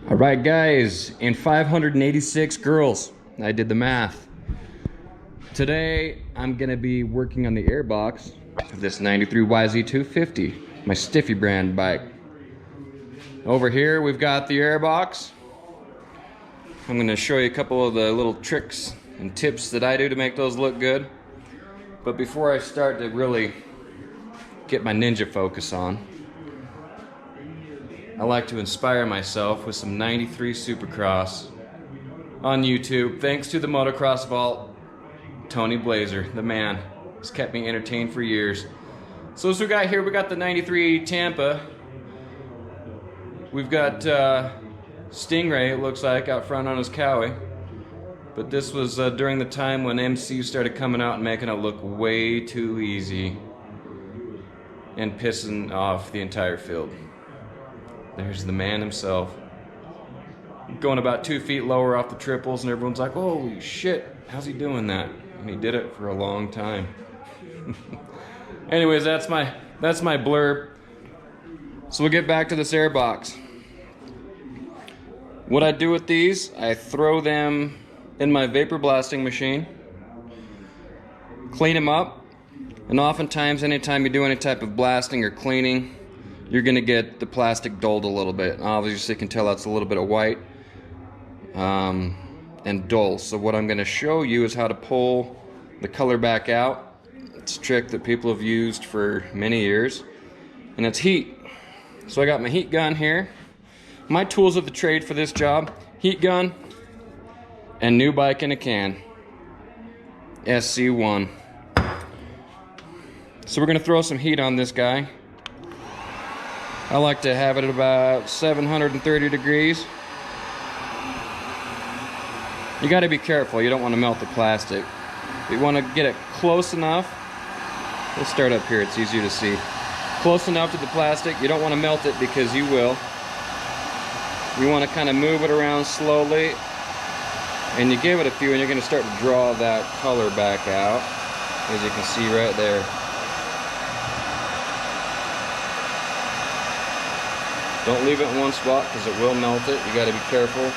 All right, guys, and 586 girls. I did the math. Today, I'm gonna be working on the airbox of this 93 YZ250, my Stiffy brand bike. Over here, we've got the airbox. I'm gonna show you a couple of the little tricks and tips that I do to make those look good. But before I start to really get my ninja focus on, I like to inspire myself with some 93 Supercross on YouTube. Thanks to the Motocross Vault, Tony Blazer, the man, has kept me entertained for years. So as we got here, we got the 93 Tampa. We've got Stingray, it looks like, out front on his Cowie. But this was during the time when MC started coming out and making it look way too easy and pissing off the entire field. There's the man himself, going about 2 feet lower off the triples, and everyone's like, holy shit, how's he doing that? And he did it for a long time. Anyways, that's my blurb. So we'll get back to this airbox. What I do with these, I throw them in my vapor blasting machine, clean them up, and oftentimes anytime you do any type of blasting or cleaning, you're gonna get the plastic dulled a little bit. Obviously you can tell that's a little bit of white and dull. So what I'm gonna show you is how to pull the color back out. It's a trick that people have used for many years, and it's heat. So I got my heat gun here. My tools of the trade for this job: heat gun and new bike in a can, SC1. So we're gonna throw some heat on this guy. I like to have it at about 730 degrees. You gotta be careful, you don't wanna melt the plastic. You wanna get it close enough. We'll start up here, it's easier to see. Close enough to the plastic, you don't wanna melt it because you will. You wanna kinda move it around slowly, and you give it a few and you're gonna start to draw that color back out, as you can see right there. Don't leave it in one spot because it will melt it. You got to be careful.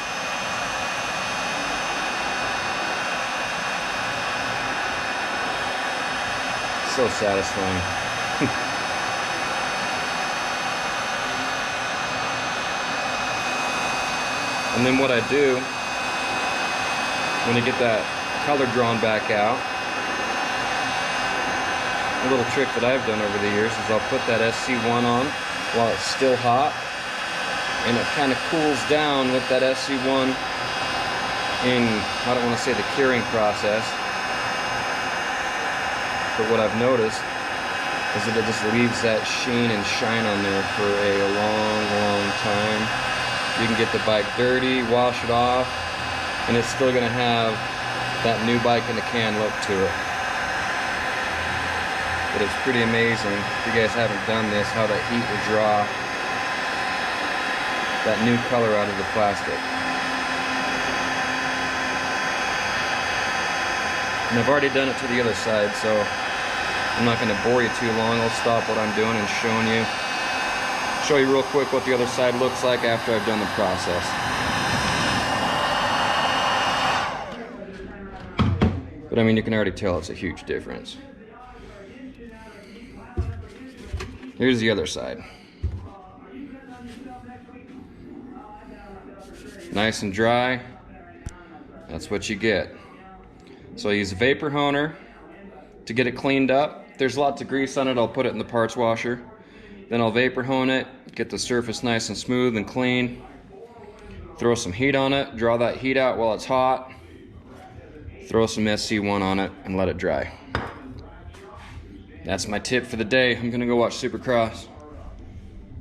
So satisfying. And then what I do when you get that color drawn back out, a little trick that I've done over the years is I'll put that SC1 on while it's still hot. And it kind of cools down with that SC1 in, I don't want to say the curing process, but what I've noticed is that it just leaves that sheen and shine on there for a long time. You can get the bike dirty, wash it off, and it's still going to have that new bike in the can look to it. But it's pretty amazing, if you guys haven't done this, how that heat will draw that new color out of the plastic. And I've already done it to the other side, so I'm not going to bore you too long. I'll stop what I'm doing and show you real quick what the other side looks like after I've done the process. But I mean, you can already tell it's a huge difference. Here's the other side. Nice and dry. That's what you get. So I use a vapor honer to get it cleaned up. If there's lots of grease on it, I'll put it in the parts washer. Then I'll vapor hone it, get the surface nice and smooth and clean. Throw some heat on it, draw that heat out while it's hot. Throw some SC1 on it and let it dry. That's my tip for the day. I'm gonna go watch Supercross.